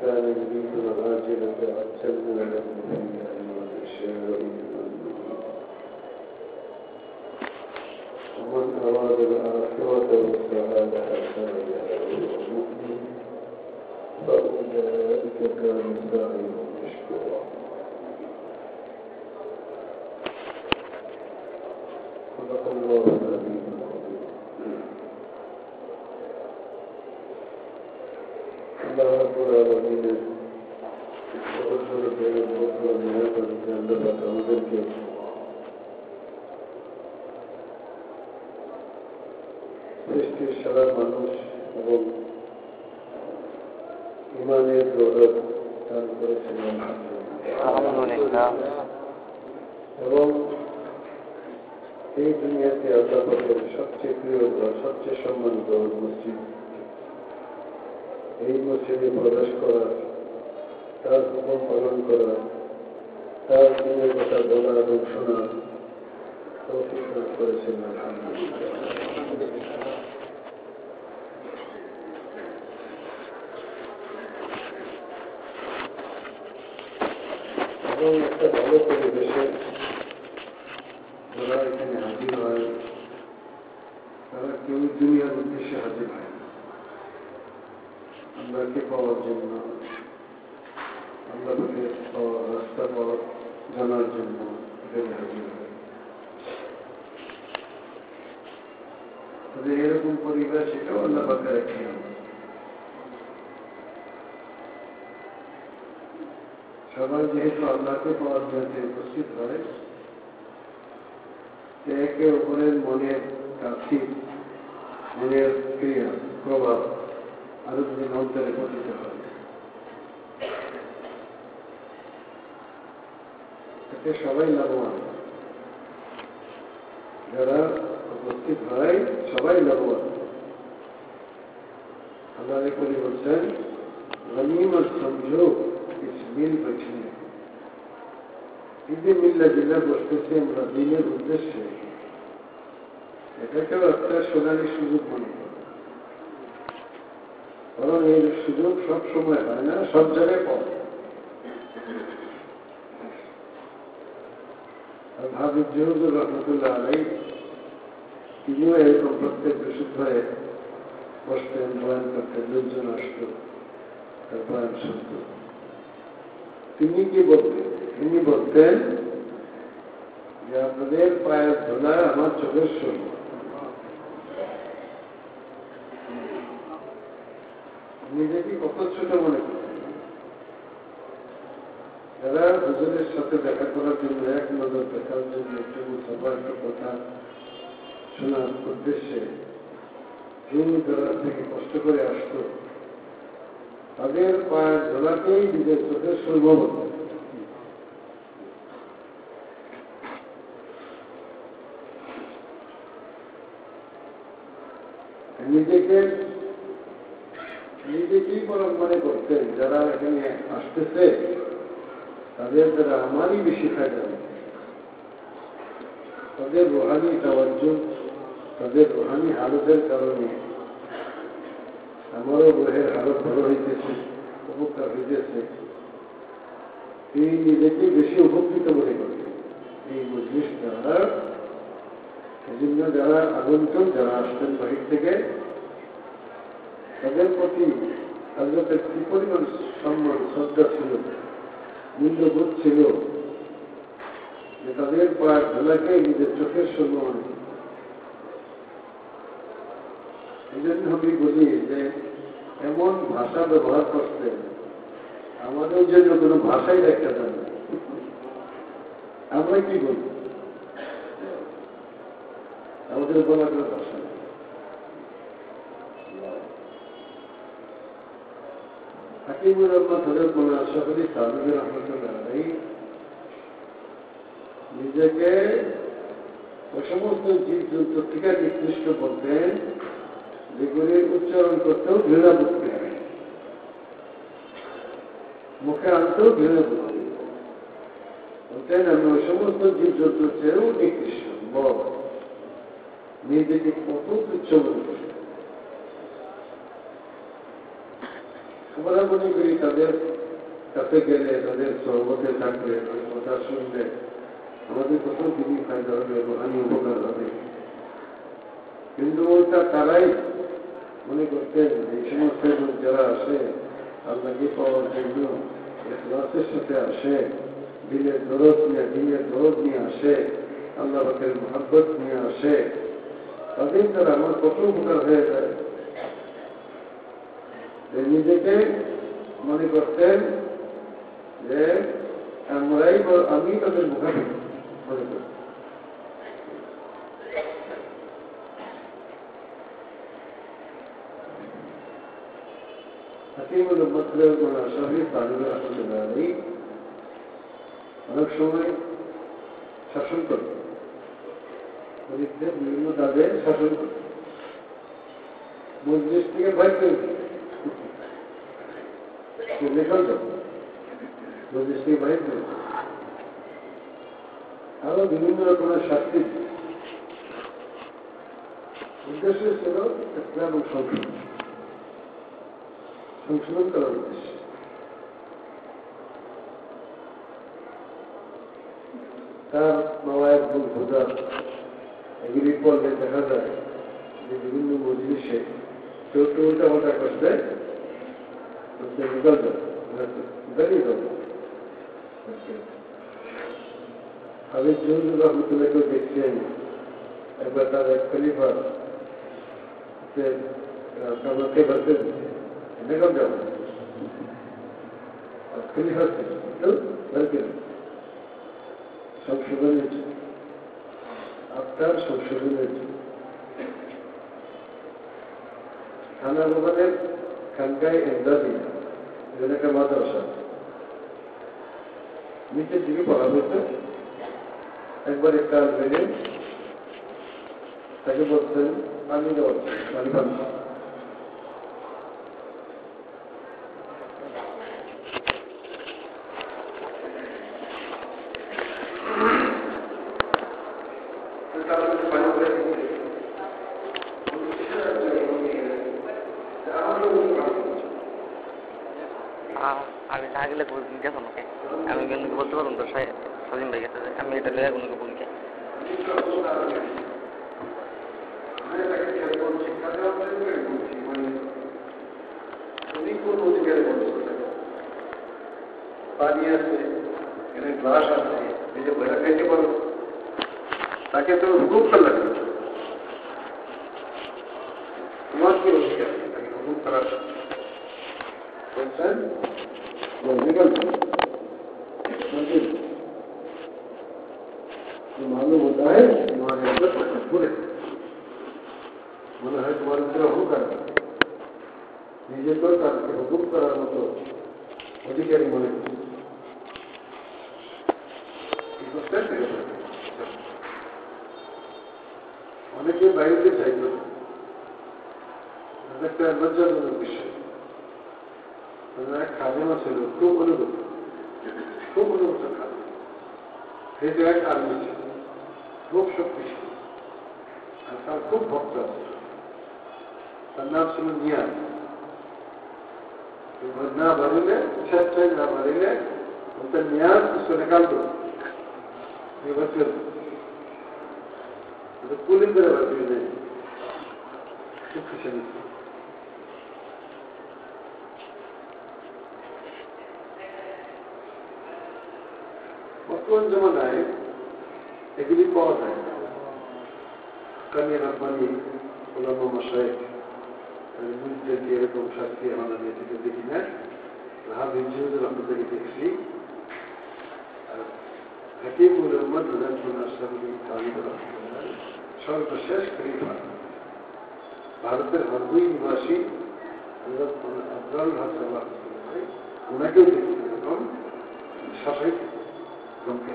كان يريد العاجلة عجلنا له فيها ما نشاء ومن أراد الآخرة وسعى سعيها وهو مؤمن فأولئك كان سعيهم مشكورا. صدق الله العظيم. الله رب العالمين ورسول الله ونهاية الجنة وتوزيك সৃষ্টির সারা মানুষ এবং ইমানের দৌলত দান করেছিলেন এবং এই দুনিয়াতে আল্লাহ পাকের সবচেয়ে প্রিয় ঘর, সবচেয়ে সম্মানিত মসজিদ, এই মসজিদে প্রবেশ করা, তার হুকুম পালন করা, তার দিনের কথা বলা এবং শোনা তৌফিক দান করেছেন আলহামদুলিল্লাহ। এবং একটা ভালো পরিবেশে যারা এখানে হাজির হয় তারা কেউ দুনিয়ার উদ্দেশ্যে হাজির হয় না, আল্লাহকে পাওয়ার জন্য, আল্লাহকে পাওয়ার রাস্তা পাওয়ার জানার জন্য এখানে হাজির হয়। তবে এরকম পরিবেশ এটাও আল্লাহ পাকের একটি সবাই যেহেতু আল্লাহকে পাওয়ার জন্য উপস্থিত হয়, একে অপরের মনের কাছে মনের ক্রিয়া প্রভাব আরো দিন অন্তরে পতিত হয়, এতে সবাই লাভবান। যারা উপস্থিত হয় সবাই লাভবান। আল্লাহ করি বলছেন গনিমত সমঝো ইস মিল বচনে। ঈদে মিল্লাজিল্লাহ বসতেছি আমরা দিনের উদ্দেশ্যে, এটাকেও একটা সোনালী সুযোগ মনে করি, কারণ এই সুযোগ সব সময় হয় না, সব জায়গায় পাওয়া যায়। আর হাফিজ হুজুর রহমতুল্লাহ আলাইহি তিনিও এরকম প্রত্যেক বৃহস্পতিবারে বসতেন, বয়ান করতেন, লোকজন আসতো, তার বয়ান শুনত। তিনি কি বলতেন? তিনি বলতেন যে আপনাদের পায়ের ধোলা আমার চোখের শরীর। নিজেকে কত ছোট মনে করতেন। যারা হুজুরের সাথে দেখা করার জন্য, এক নজর দেখার জন্য, একটু সবার একটা কথা শোনার উদ্দেশ্যে দূর দরাজ থেকে কষ্ট করে আসত, তাদের পায়ের ধোলাকেই নিজের চোখের শরীর বলতেন। নিজেকেই বরং মনে করতেন যারা এখানে আসতেছে তাদের দ্বারা আমারই বেশি ফায়দা হবে, তাদের রুহানি তাওয়াজ্জুহ, তাদের রুহানি হালতের কারণে আমারও রুহের হালত ভালো হইতেছে, উপকার হইতেছে। তিনি নিজেকেই বেশি উপকৃত মনে করতেন এই মজলিস দ্বারা। এজন্য যারা আগন্তুক, যারা আসতেন বাহির থেকে, তাদের প্রতি হযরতের কি পরিমাণ সম্মান, শ্রদ্ধা ছিল, মূল্যবোধ ছিল যে তাদের পায়ের ধোলাকে নিজের চোখের সম্মান। এই জন্য আমি বলি যে এমন ভাষা ব্যবহার করতেন, আমাদের জন্য কোনো ভাষাই দেখা যায় না। আমরা কি বলি? আমাদের বলার কোনো ভাষা নেই। হাকিমুর রহমান হযরত মাওলানা আশরাফ আলী থানভী রাহমাতুল্লাহ আলাইহি নিজেকে ওই সমস্ত জীবজন্তু থেকে নিকৃষ্ট বলতেন যেগুলির উচ্চারণ করতেও ঘৃণা বোধ করে, মুখে আনতেও ঘৃণা বোধ করে। বলতেন আমি ওই সমস্ত জীবজন্তুর চেয়েও নিকৃষ্ট, বড়, নিজেকে কত তুচ্ছ মনে করে। আমরা মনে করি তাদের কাছে গেলে, তাদের সহবতে থাকলে, তাদের কথা শুনলে আমাদের কোথাও দিনই ফায়দা হবে, আমি উপকার হবে। কিন্তু ওটা তারাই মনে করতেন এই সমস্ত যারা আসে আল্লাহকে পাওয়ার জন্য ইখলাসের সাথে আসে, দিনের দরদ নিয়ে আসে, আল্লাহ পাকের মহব্বত নিয়ে আসে, তাদের দ্বারা আমার কত উপকার হয়ে যায়। নিজেকে মনে করতেন যে আমি তাদের মুখাপেক্ষি মনে করতেন। হাকিমুল উম্মতের শাফি তানভীর রাহমাতুল্লাহ আলাইহি অনেক সময় শাসন করতেন, বিভিন্ন কাজে শাসন করতেন, মজলিস থেকে বাইর করে মজলিস থেকে বাইর করে আরো বিভিন্ন রকমের শাস্তি। উদ্দেশ্য ছিল ইসলাম এবং সংশোধন করার উদ্দেশ্য। তার নওয়ায়েব ভুল খোঁজা এগুলি পড়লে দেখা যায় যে বিভিন্ন মজলিসে কেউ কেউ উল্টাপাল্টা করতে বেরিয়ে যাবে। আমি জহুর রহমতুল্লাহকেও দেখছেন একবার তার এক খলিফা কামাকে বাড়তে মেকআপ যাবো খলিফা সংশোধনের আপনার সংশোধনের থানা মোবাইলের খানকায় এমদাদি এখানে একটা মাদ্রাসা নিচের দিকে পড়া হয়েছে। একবার একটা মেনে তাকে বলছেন পানি দেওয়া, পানি পান আমি না গেলে গেছো নাকি? আমি বলতে পারবো তো স্বাধীন ভাই গেছে, আমি এটা লেগে কোনো বলকে পানি আছে, এখানে গ্লাস আছে, এই যে বইটা খাইতে পারো, তাকে তো হুকুম করলেন তোমার কি অধিকার তাকে হুকুম করার বলছেন मालूम होता है तुम्हारे अंदर तकब्बुर है, मने है तुम्हारे अंदर अहंकार নিজেকে তাকে হুকুম করার মতো অধিকারী মনে করছে। অনেকে বাইরে চাইল, একটা লজ্জাজনক বিষয়। এক খাদেমা ছিল খুব অনুগত খাদেমা, সেই জায়গায় আর্মি ছিল, খুব শক্তিশালী, আর তার খুব ভক্ত আছে। তার নাম ছিল নিয়াজ। না বাড়িলে স্বেচ্ছায় না বাড়িলে ওটা নিয়াজ পিছনে কালতো পুলিশ করে বাড়িয়ে দেয়, শক্তিশালী। বর্তমান জমানায় এগুলি পাওয়া যায় না। কানি রব্বানি ওলামা মাশায়েখ মুরিদদেরকে এরকম শাস্তি আমরা থেকে দেখি না। হাফিজ জিহুদুর রহমতুল্লাহকে দেখছি, আর হাকিমুল উম্মত সর্বশেষ খলিফা ভারতের হরদুই নিবাসী আফজাল হাসান ওনাকেও দেখছি এরকম শাসক গমকে।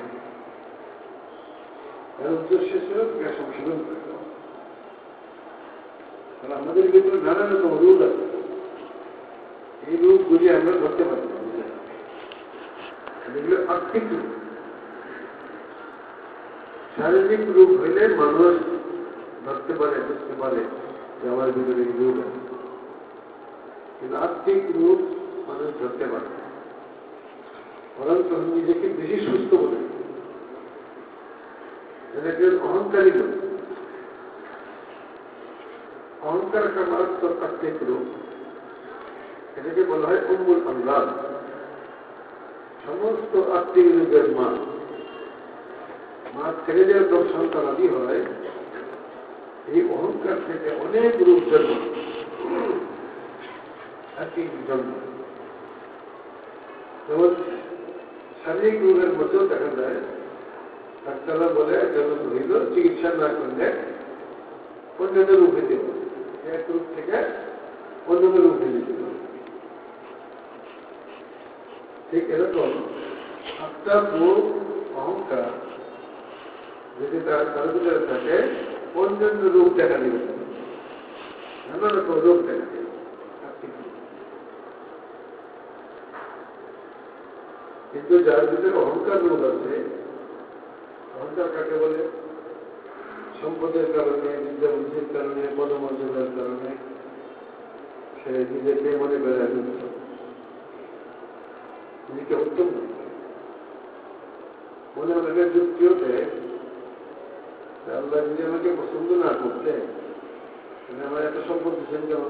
এর উদ্দেশ্য ছিল সংশোধন করে দেওয়া। আমাদের ভিতরে নানা রকম রোগ আছে, এই রোগগুলি আমরা ধরতে পারি না। এগুলো আর্থিক রোগ। শারীরিক রোগ হইলে মানুষ ধরতে পারে পারে যে আমার ভিতরে এই রোগ আছে, কিন্তু আত্মিক রোগ মানুষ ধরতে পারে না। বরং তখন নিজেকে বেশি সুস্থ বলে, একজন অহংকারী লোক। অহংকার একটা মারাত্মক আত্মিক রোগ, এটাকে বলা হয় উম্মুল আমরাদ, সমস্ত আত্মিক রোগের মা। মা ছেড়ে যেরকম সন্তান আদি হয়, এই অহংকার থেকে অনেক রূপ জন্ম, আত্মিক জন্ম। যেমন শারীরিক রোগের মধ্যেও দেখা যায়, ডাক্তাররা বলে জন্ম হইল চিকিৎসা না করলে অন্যদের রূপ হইতে পারে, এক রূপ থেকে অন্যদের রূপ হয়ে যেতে পারে। ঠিক এরকম আপনার রোগ অহংকার যদি তার ভিতরে থাকে, অন্যান্য রোগ দেখা দিবে, নানা রকম রোগ দেখা দিবে। কিন্তু যার ভিতরে অহংকার রোগ আছে, অহংকার কাকে বলে? সম্পদের কারণে, বিদ্যা বুদ্ধির কারণে, পদমর্যাদার কারণে সে নিজেকে মনে করে নিজেকে উত্তম মনে অনেকের যুক্তিও দেয়, আল্লাহ যদি আমাকে পছন্দ না করতে, আমার এত সম্পদ দিচ্ছেন কেন?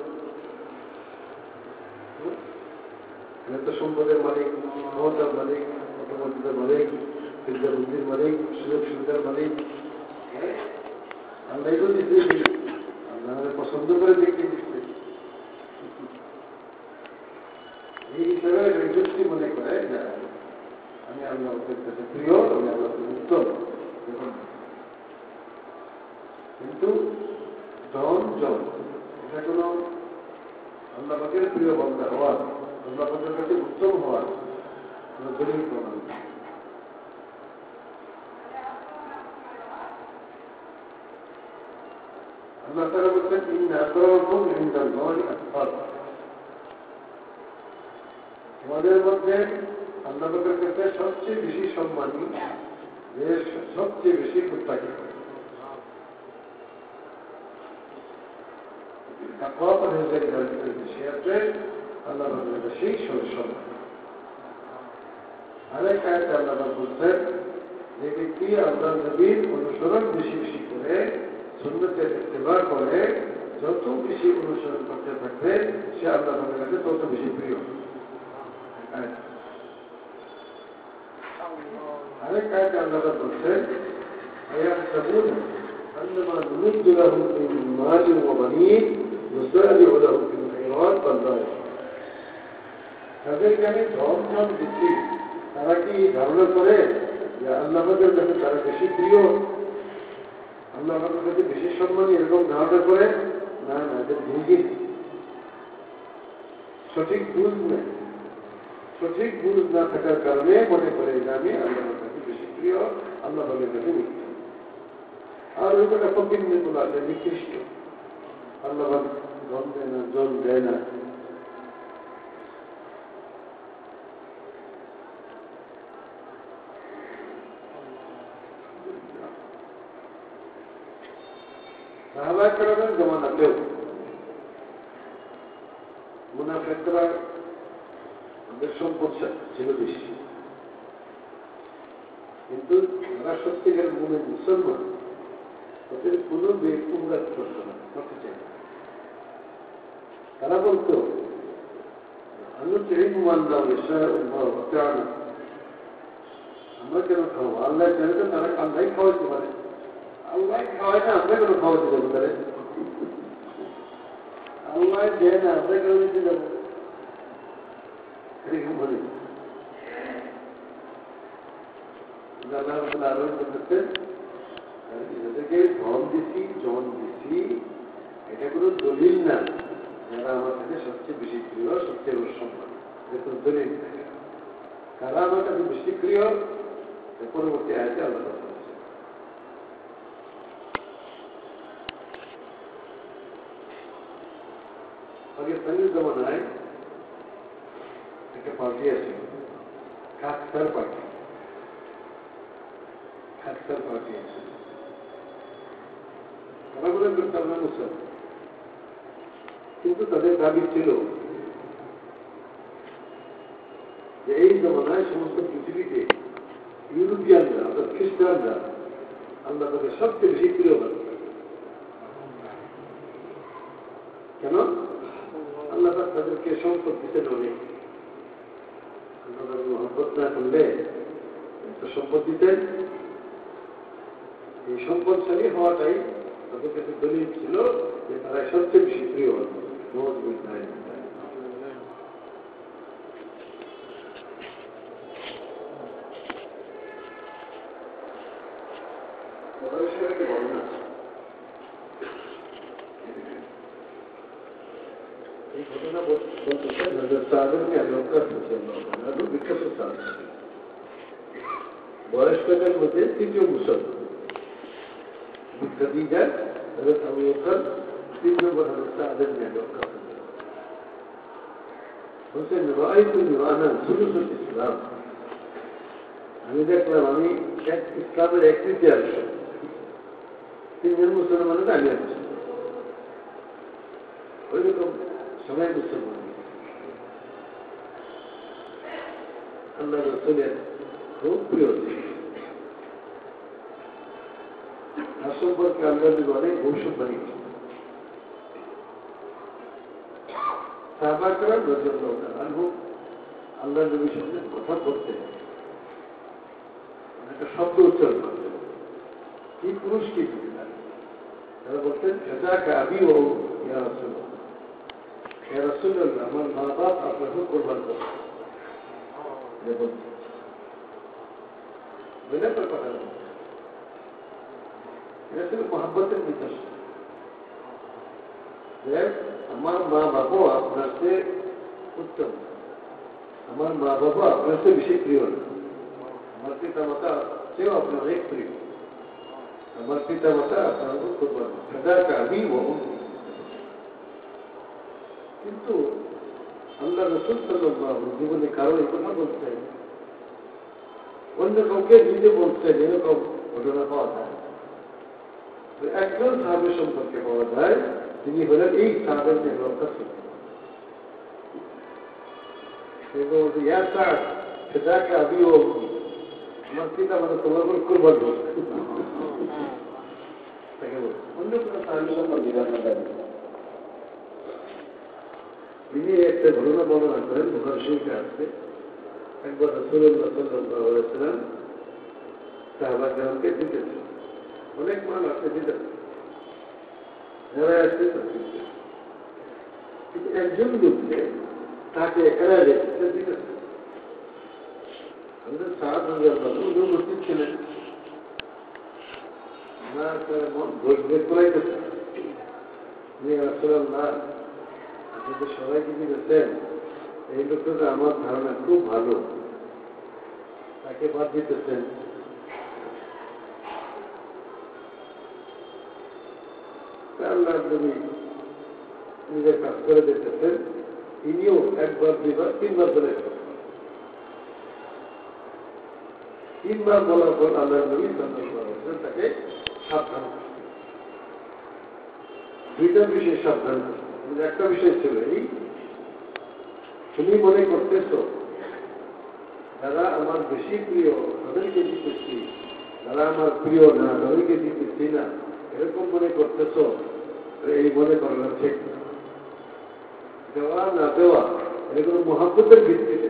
এত সম্পদের মালিক, ক্ষমতার মালিক, পদমর্যাদার মালিক, বিদ্যা বুদ্ধির মালিক, সুযোগ সুবিধার মালিক, আল্লাহ তো দিতে, আল্লাহ আমাদের পছন্দ করে দেখতে দিচ্ছে। এই হিসাবে যুক্তি মনে করে যে আমি আল্লাহর কাছে প্রিয়, আমি আল্লাহকে উত্তম। কিন্তু জন এটা কোন আল্লাহ পাকের প্রিয় বান্দা হওয়ার, আল্লাহ পাকের কাছে উত্তম হওয়ার কোন দলিল প্রমাণ। আল্লাহ তাআলা বলছেন, ইন্না আকরামাকুম ইনদাল্লাহি আতকাকুম। তোমাদের মধ্যে আল্লাহ পাকের কাছে সবচেয়ে বেশি সম্মানী, যে সবচেয়ে বেশি মুত্তাকি, তাকওয়া পরহেজগারি যার ভিতরে বেশি আছে, আল্লাহ পাকের কাছে সেই সম্মান। আরেক আয়াতে আল্লাহ পাক বলছেন, যে ব্যক্তি আল্লাহ নবীর অনুসরণ বেশি বেশি করে, সুন্নতের ইত্তেবা করে, যত বেশি অনুসরণ করতে থাকবে, সে আল্লাহ পাকের কাছে তত বেশি প্রিয়। আরেক আয়াতে আল্লাহ পাক বলছেন, আয়াহসাবুন আন্নামা নুমিদ্দু লাহুম মিন মালিন ওয়া বানীন নুসারি'ু লাহুম ফিল খায়রাত ওয়াল লা ইয়াশউরুন। তাদেরকে আমি ধন দিচ্ছি, তারা কি ধারণা করে যে আল্লাহ পাকের কাছে তারা বেশি প্রিয়, আল্লাহ পাকের কাছে বেশি সম্মানী, এরকম ধারণা করে? না, এদের বুঝি সঠিক বুঝ নেই। সঠিক বুঝ না থাকার কারণে মনে করে যে আমি আল্লাহর কাছে বেশি প্রিয়, আল্লাহ পাকের কাছে নিকট। আর ওই কথা ফকির বলা আছে নিকৃষ্ট, আল্লাহ পাক ধন দেয় না, জন দেয় না। সাহাবায়ে কেরামের জমানাতেও মুনাফিকরা ওদের সম্পদ ছিল বেশি, কিন্তু যারা সত্যিকার মুমিন মুসলমান, ওদের কোনো বেকুমরাত করত না, করতে চায় না। তারা বলতো, আমরা কেন খাবো? আল্লাহ জানে তো, তারা আল্লাহ খাওয়াইতে পারে, আল্লাহ খাওয়াই না, আমরা কেন খাওয়াতে যাবো? তারা আল্লাহ দেয় না, আমরা কেন দিতে যাবো? এরকম বলি। আল্লাহ আরো বলতেছেন, এদেরকে ধন দিছি, জন দিছি, এটা কোনো দলিল না যারা আমার কাছে সবচেয়ে বেশি প্রিয়, সবচেয়ে সম্মান, এটা কোনো দলিল না। কারা আমার কাছে বেশি প্রিয়, পরবর্তী আয়াতে আল্লাহ বলছেন। পাকিস্তানের জমানায় একটা পার্টি আছে, খাকসার পার্টি। খাকসার পার্টি আছে, তারা মনে করছে আমরা মুসলমান, কিন্তু তাদের দাবি ছিল যে এই জমানায় সমস্ত পৃথিবীতে ইউরোপিয়ানরা অর্থাৎ খ্রিস্টানরা আল্লাহ তাদের সবচেয়ে বেশি প্রিয় করে। কেন? আল্লাহ তাদেরকে সম্পদ দিতেন অনেক, আল্লাহ তাদের মহব্বত না করলে সম্পদ দিতেন। এই সম্পদশালী হওয়াটাই তাদের কাছে দলিল ছিল যে তারা সবচেয়ে বেশি প্রিয় মজবুত নাই। এই ঘটনা বলতেছেন বিখ্যাত বয়স্কদের মধ্যে তৃতীয় মুসলমান খাদিজা হযরত আবু বকর, 3 নম্বর হযরত সাদের নিয়ে রক্ষা করতেন। বলছেন রাআইতুনি ওয়া আনা সুলুসুল ইসলাম, আমি দেখলাম আমি ইসলামের এক তৃতীয়াংশ, 3 মুসলমানের আমি আছি, ওইরকম সবাই মুসলমান। আল্লাহ রাসূলের খুব প্রিয় ছিল, তার সম্পর্কে আল্লাহ নবী অনেক ভবিষ্যৎবাণী করেছেন। সাহাবায়ে কেরাম রাদিয়াল্লাহু তাআলা আনহুম আল্লাহ নবীর সঙ্গে কথা বলতেন, একটা শব্দ উচ্চারণ করতেন, কি পুরুষ কি মহিলা, তারা বলতেন ফাযাকা আবী ওয়া ইয়া রাসূলুল্লাহ, ইয়া রাসূলুল্লাহ আমার মা বাপ আপনাকে কুরবান করবে। এটা ছিল মহব্বতের নিদর্শন যে আমার মা বাবা আপনার চেয়ে উত্তম, আমার মা বাবা আপনার চেয়ে বেশি প্রিয় না, আমার পিতা মাতা চেয়েও আপনার অনেক প্রিয়, আমার পিতা মাতা আপনার কুরবান আমি। কিন্তু আল্লাহ রাসূল সাল্লাল্লাহু আলাইহি জীবনে কারো এই কথা বলছেন, অন্য কাউকে দিতে বলছেন, এরকম ঘটনা পাওয়া যায়। একজন সাহাবী সম্পর্কে পাওয়া যায়, তিনি হলেন এই সাহাবের যে রক্ষা ছিল। আমার পিতা মানে তোমার উপর কুরবান করবে, অন্য কোনো সাহাবী সম্পর্কে তিনি একটা ঘটনা বর্ণনা করেন, বুখারী শরীফে আছে। একবার রাসূলুল্লাহ সাল্লাল্লাহু আলাইহি ওয়াসাল্লাম সাহাবায়ে কেরামকে দিতেছেন, অনেক মাল আছে দিতেছেন, যারা আসছে কিন্তু একজন লোককে তাকে এড়া যেতে দিতেছেন। আমাদের সাহায্য উপস্থিত ছিলেন, মন ঘোষ বের করাইতেছেন, রাসূলুল্লাহ আপনি তো সবাইকে দিতেছেন, এই লোকটা আমার ধারণা খুব ভালো, তাকে বাদ দিতেছেন। আল্লাহ নবী নিজের কাজ করে দিতেছেন, তিনিও একবার দুইবার 3বার বলে, 3বার বলার পর আল্লাহ নবী সাল্লাল্লাহু আলাইহি ওয়াসাল্লাম তাকে সাবধান, 2টা বিষয়ে সাবধান। একটা বিষয় ছিল এই, তুমি মনে করতেছ যারা আমার বেশি প্রিয় তাদেরকে দিতেছি, যারা আমার প্রিয় না তাদেরকে দিতেছি না, এরকম মনে করতেছ, এই মনে করানো ঠিক না। দেওয়া না দেওয়া এগুলো মহব্বতের ভিত্তিতে।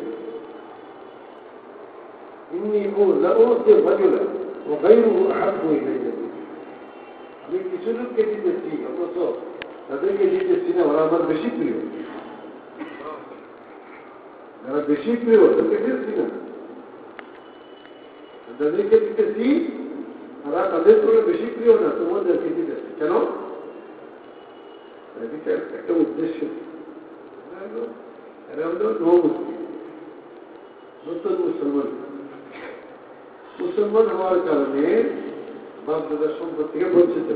আমি কিছু লোককে দিতেছি, অথচ তাদেরকে দিতেছি না, ওরা আমার বেশি প্রিয়। যারা বেশি প্রিয় তাদেরকে দিতেছি না, যাদেরকে দিতেছি তারা তাদের করে বেশি প্রিয় না, তোমাদেরকে দিতেছি। কেন? একটা উদ্দেশ্য, এরা হল নতুন মুসলমান। মুসলমান হওয়ার কারণে বাপ দাদার সম্পদ থেকে বঞ্চিত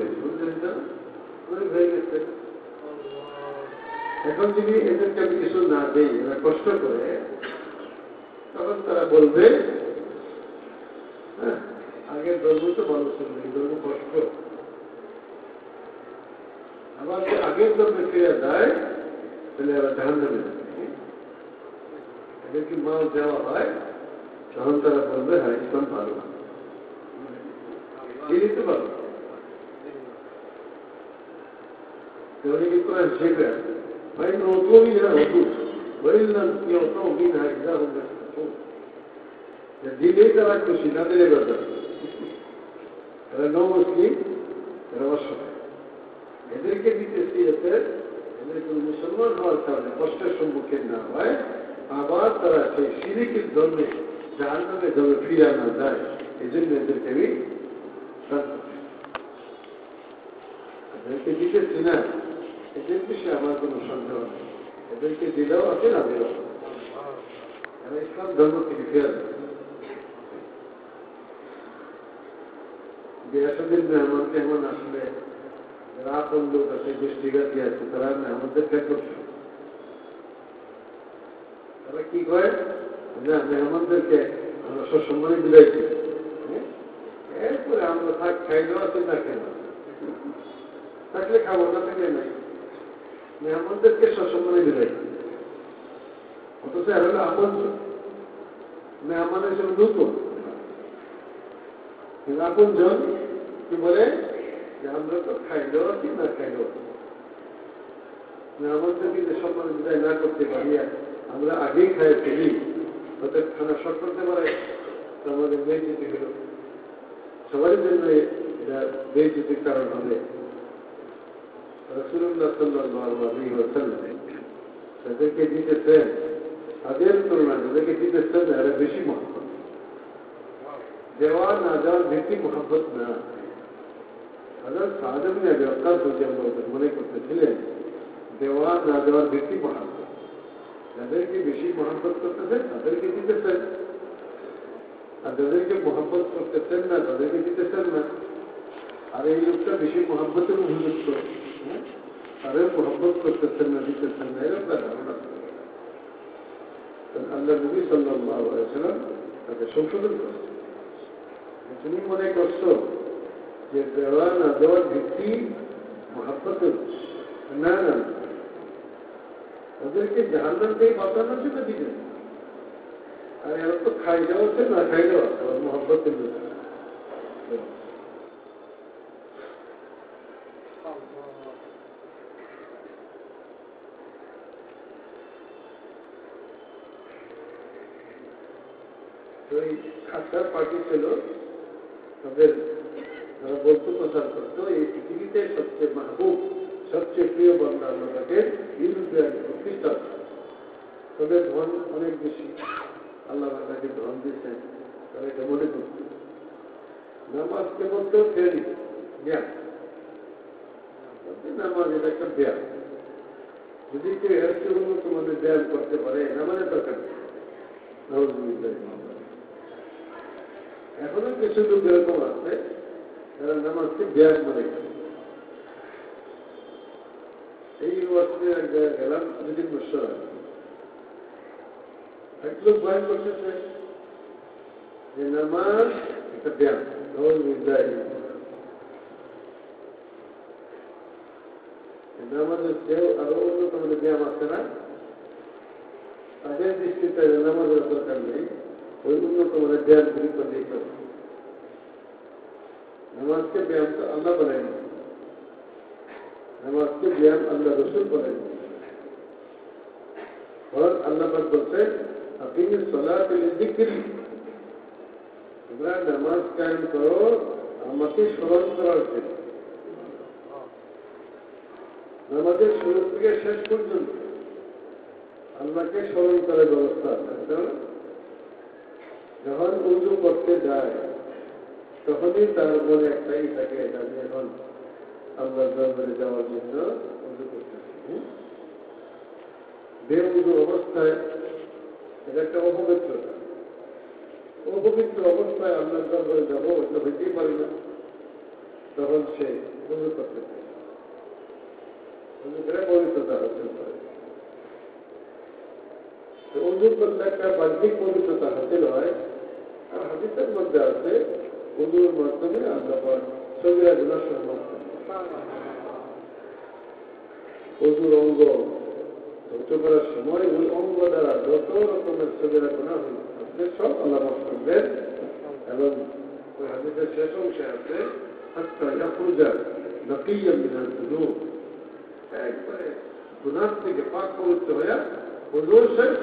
হয়ে গেছে। এখন যদি এদেরকে আমি কিছু না দেই, এরা কষ্ট করে, তখন তারা বলবে আগের ধর্ম তো ভালো ছিল, এই ধর্ম কষ্ট। আবার যে আগের জন্মে ফিরে যায় তাহলে এরা জাহান্নামে যাবে। এদেরকে মাল দেওয়া হয়, তখন তারা বলবে হ্যাঁ ইসলাম ভালো, দিতে পারবে। অনেকে কোরআন শেখে আছে ভাই নতুনই না হতু বললাম কি অত দিন হয় যা হবে দিলেই তারা খুশি, না দিলে কথা এরা ন মুসলিম, এরা অসহায়। এদেরকে দিতেছি এতে এদেরকে মুসলমান হওয়ার কারণে কষ্টের সম্মুখীন না হয়, আবার তারা সেই শিরিকের ধর্মে জাহান্নামের ধর্মে ফিরে না যায়, এই জন্য এদেরকে আমি এদেরকে দিতেছি না, এদের বিষয়ে আমার কোনো সন্দেহ নেই। এদেরকে দিলেও আছে, না দিলেও এরা ইসলাম ধর্ম থেকে ফিরে যায়। বিয়াসুদ্দিন মেহমান কেমন আসলে যারা আপন লোক আছে, গোষ্ঠীঘাতী আছে, তারা মেহমানদের ত্যাগ করছে। তারা কি করে যে মেহমানদেরকে আমরা সসম্মানে বিদায় করি, এরপরে আমরা থাক খাইলেও আছে না খাই থাকলে খাবো, না থাকলে নাই, মেহমানদেরকে সসম্মানে বিদায় করি। অথচ এর হলো আপন মেহমানের জন্য নতুন আপন জন কি বলে যে আমরা তো খাইলেও আছি না খাইলেও আছি, মেহমানদেরকে যে সম্মান বিদায় না করতে পারি, আমরা আগেই খাই ফেলি, ওদের খানা শর্ট করতে পারে, তো আমাদের বেইজ্জতি হল, সবারই জন্য এটা বেইজ্জতির কারণ হবে। রাসূলুল্লাহ সাল্লাল্লাহু আলাইহি ওয়াসাল্লাম তাদেরকে দিতেছেন, তাদের তুলনায় তাদেরকে দিতেছেন এরা বেশি মহব্বত। দেওয়া না দেওয়ার ভিত্তি মহব্বত না। হযরত সাদ ইবনে আবি ওয়াক্কাস রাদিয়াল্লাহু মনে করতেছিলেন দেওয়া না দেওয়ার ভিত্তি মহব্বত। যাদেরকে বেশি মহব্বত করতেছেন তাদেরকে দিতেছেন, আর যাদেরকে মহব্বত করতেছেন না তাদেরকে দিতেছেন না। আর এই লোকটা বেশি মহব্বতের উপযুক্ত, তাদের মহব্বত করতেছেন না, দিতেছেন না, এরকম ধারণা। আল্লাহ নবী সাল্লাল্লাহু আলাইহি ওয়াসাল্লাম তাকে সংশোধন করছেন। তুমি মনে করছো যে দেওয়া না দেওয়ার ভিত্তি মহব্বতের, না না, ওদেরকে জাহান্নাম থেকে বাঁচানোর জন্য দিতেন। আর এরা তো খাইলেও আছে না খাইলেও আছে, ওর মহব্বতের জন্য। ওই খাদ্যার পার্টি ছিল, তাদের যারা বস্তু প্রচার করতো এই পৃথিবীতে সবচেয়ে মাহবুব, সবচেয়ে প্রিয় বান্দা আল্লাহ তাকে ইউরোপিয়ান খ্রিস্টান। তাদের ধন অনেক বেশি, আল্লাহ তাকে ধন দিয়েছেন, তারা এটা মনে করত। নামাজ কেবল তো ফেরি জ্ঞান, নামাজ এটা একটা ব্যায়াম। যদি কেউ এর চেয়ে উন্নত মানে ব্যায়াম করতে পারে, নামাজের দরকার নেই। এখনো কিছু লোক এরকম আছে যারা নামাজকে ব্যায়াম মনে করে। এই ইউনিভার্সিটির এক জায়গায় গেলাম, 2 বছর আগে এক লোক বয়ান করতেছে যে নামাজ একটা ব্যায়াম, নামাজের চেয়েও আরো উন্নত মানে ব্যায়াম আছে না, তাদের দৃষ্টিতে নামাজের দরকার নেই, ওই উন্নত মানে ব্যায়াম গুলি করলেই চলে। নামাজকে ব্যায়াম তো আল্লাহ বলেনি, নামাজকে ব্যায়াম আল্লাহ রসুল বলেনি। আল্লাহ বলছে আপনি সলাত লিযিকরি, তোমরা নামাজ কায়েম করো আমাকে স্মরণ করার জন্য। নামাজের শুরু থেকে শেষ পর্যন্ত আল্লাহকে স্মরণ করার ব্যবস্থা আছে। যখন উজু করতে যায় তখনই তার মনে একটাই থাকে, এটা আমি এখন আল্লাহর দরবারে যাওয়ার জন্য উজু করতেছি। বেউজু অবস্থায় এটা একটা অপবিত্রতা। অপবিত্র অবস্থায় আল্লাহর দরবারে যাবো, এটা হইতেই পারে না। তখন সে উজু করতে পারে, উজু করে পবিত্রতা হাসিল করে। উজু করলে একটা বাহ্যিক পবিত্রতা হাসিল হয়। আর হাদিসের মধ্যে আছে উজুর মাধ্যমে আল্লাহ সগীরা গুনাহ মাফ করেন। অজুর অঙ্গ ধ্বংস করার সময় ওই অঙ্গ দ্বারা যত রকমের সবেরা গুণা হচ্ছে সব আল্লাহ মাফ করবেন। এবং ওই হাদিসের শেষ অংশে আছে একবারে গুনার থেকে পাক পবিত্র হয়ে ওজোর শেষ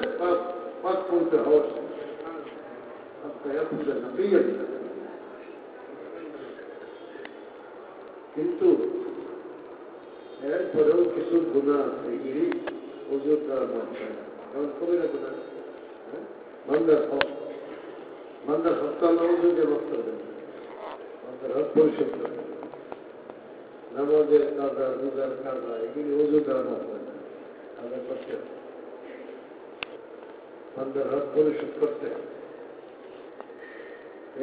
পাক পবিত্র হওয়ার কিন্তু এরপরেও কিছু গুণা আছে এগুলি ওজোর দ্বারা মাফ হয় না। কারণ কবিরা গুণা বান্দার হত্যা আল্লাহ ওজোর দিয়ে মাফ করবেন, বান্দার হক পরিশোধ করে। নামাজের কাজা রোজার কাজা এগুলি ওজোর দ্বারা মাফ হয় না, আল্লাহ করতে বান্দার হক পরিশোধ করতে।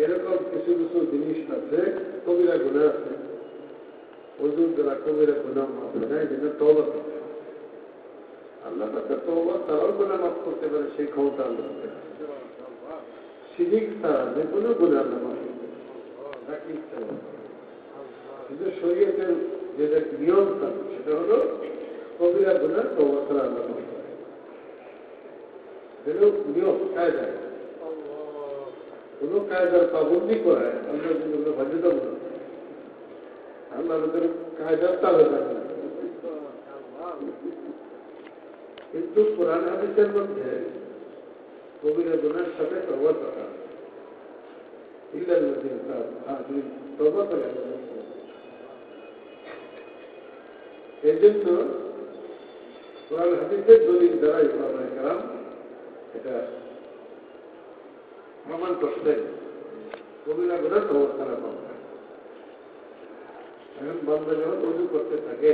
এরকম কিছু কিছু জিনিস আছে কবিরা গুণা আছে, ওজুর দ্বারা কবিরা গুণা মাফ হয় না, এই জন্য তওবা করতে হবে। আল্লাহ তাকে তওবা তারাও গুণা মাফ করতে পারে, সেই ক্ষমতা আল্লাহ শিরিক ছাড়া যে কোনো গুণা আল্লাহ মাফ করতে তাকে ইচ্ছা হবে। কিন্তু শরীয়তের যেটা নিয়ম থাকে সেটা হলো কবিরা গুণা তওবা ছাড়া আল্লাহ মাফ করে। যেন নিয়ম কায়দায় কোনো কায়দার পাবন্দি করায় আল্লাহ কিন্তু কোনো বাধ্যতামূলক, আল্লাহ কায়দার তালে থাকে না। কিন্তু কোরআন হাদিসের মধ্যে কবিরা গুনার সাথে তওবা করা তওবা করে। এই জন্য কোরআন হাদিসের দলিল দ্বারা ইমাম কেরাম এটা প্রমাণ করতেন কবিরা গুনা তওবা করা পাবে। এখন বান্দা যখন ওযু করতে থাকে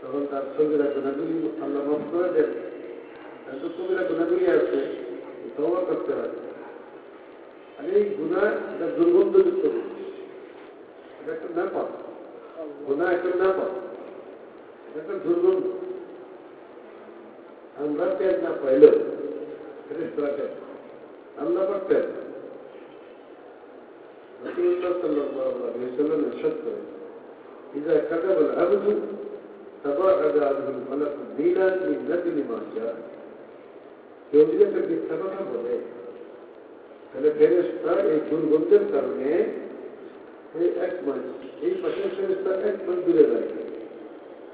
তখন তার কবিরা গুনাহগুলি আল্লাহ মাফ করে দেন। এত কবিরা গুনাহগুলি আছে, তওবা করতে হয়। আর এই গুনাহ এটা দুর্গন্ধযুক্ত জিনিস, এটা একটা নাপাক গুনাহ, একটা নাপাক, এটা একটা দুর্গন্ধ। আমরা পেট না পাইলেও ফেরেশতারা পেট, আল্লাহ পাক পেট। রাসূলুল্লাহ সাল্লাল্লাহু আলাইহি ওয়াসাল্লাম ইরশাদ করেন, ইযা কাতাবা আল-আবদু তাবাআদা আনহু আল-মালাকু দিনান মিন নাজলি মা জাআ। কেউ যদি একটা মিথ্যা কথা বলে তাহলে ফেরেশতা এই দুর্গন্ধের কারণে এই এক মাইল, এই পাশের ফেরেশতা 1 মাইল দূরে রাখে,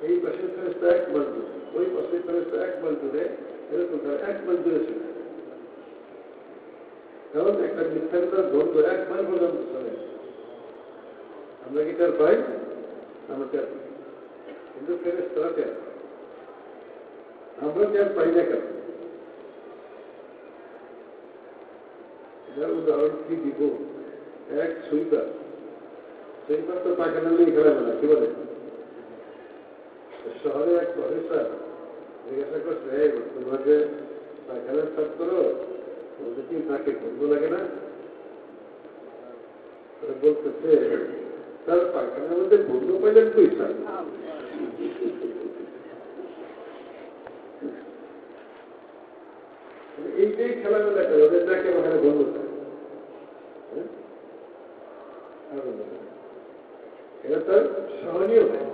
এই পাশের ফেরেশতা 1 মাইল দূরে, ওই পাশের ফেরেশতা 1 মাইল দূরে, এরকম 1 মাইল দূরে ছিল। কারণ একটা মিথ্যা কথার গন্ধ 1 মাইল পর্যন্ত চলে। আমরা কি তার পাই? আমরা তার পাই, কিন্তু ফেরেশতারা টের পায়। আমরা টের পাই না কেন? এটার উদাহরণ কি দিব? এক সুইপার তো পায়খানা নিয়ে খেলাবে না, কি বলে? শহরে এক প্রফেসর জিজ্ঞাসা করছে, তোমরা যে পায়খানার কাজ করো, তোমাদের কি নাকে গন্ধ লাগে না? বলতেছে তার পায়খানার মধ্যে গন্ধ পাইলেন তুই স্যার। এইটাই খেলামেলা করে, ওদের নাকে ওখানে গন্ধ থাকে। এটা তার সহনীয় হয়।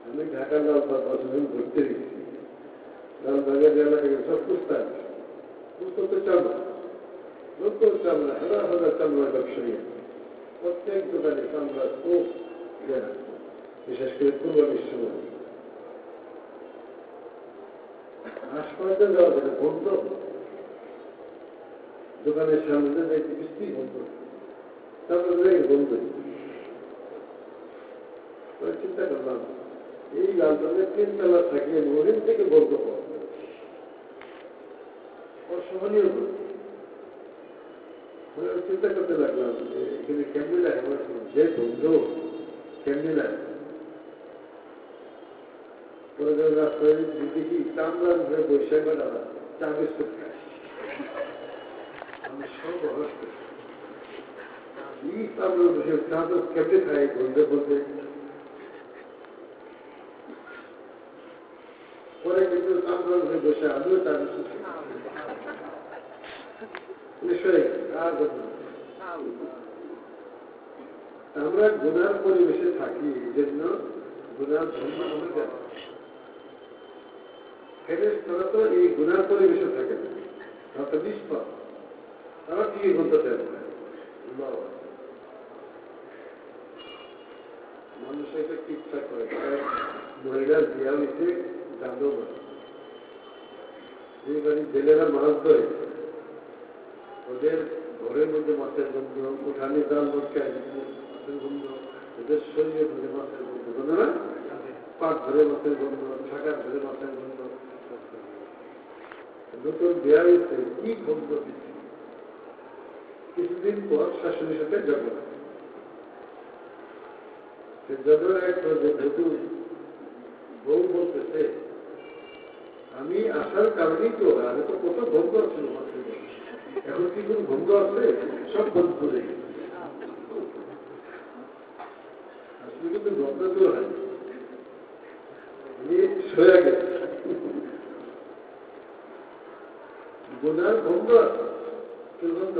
আমি ঢাকার লালবাগ বছর ঘুরতে গেছি, লালবাগের এলাকায় সব পুস্তাক পুস্তকতে চামড়া, লক্ষ চামড়া, হাজার হাজার চামড়া ব্যবসায়ী, প্রত্যেক দোকানে চামড়া খুব দেয়, বিশেষ করে কুরবানির সময়। হাসপাতালে যাওয়া যেটা বন্ধ, দোকানের সামনে যাইতে বৃষ্টি বন্ধ, তারপরে বন্ধ। চিন্তা করলাম এই লালবাগের 3 তলা থাকলে মহিম থেকে বন্ধ পাওয়া অসহনীয়। চিন্তা করতে লাগলাম যে এখানে কেমনি লাগে, যে বন্ধ কেমনি লাগে। রাস্তায় দেখি চামড়া ধরে বৈশাখ বেড়ালা চা বিস্কুট খায়, আমি সব অবস্থা চামড়া বসে চা তো কেমনি খায় বলতে বলতে। পরে কিন্তু চামড়া ধরে বসে আমিও চা বিস্কুট আমরা গুনার পরিবেশে থাকি, এই জন্য গুনার ধর্ম হবে কেন? ফেরেশতারা তো এই গুনার পরিবেশে থাকে না, তারা তো নিষ্পাপ, তারা কি বলতে চায় মানুষ এটা কি ইচ্ছা করে, মহিলার বিয়া হইতে জানলেও না, যে বাড়ি জেলেরা মাছ ধরে ওদের ঘরের মধ্যে মাছের গন্ধ, উঠানে জাল লটকায় মাছের গন্ধ, ওদের শরীরের মধ্যে মাছের গন্ধ, বলে না পাক ধরে মাছের গন্ধ, ঢাকার ধরে মাছের গন্ধ, নতুন বিয়া হয়েছে কি গন্ধ দিচ্ছে। কিছুদিন পর শাশুড়ির সাথে ঝগড়া, ঝগড়া একটা যে বধূ বউ বলতেছে আমি আসার কারণেই তো, আগে তো কত গন্ধ ছিল মাছের গন্ধ, এখন কি কোন গন্ধ আছে? সব বন্ধ করে গেছে। আসলে কিন্তু গন্ধ তো হয় সয়া গেছে, গোনার গন্ধ আছে, কি গন্ধ?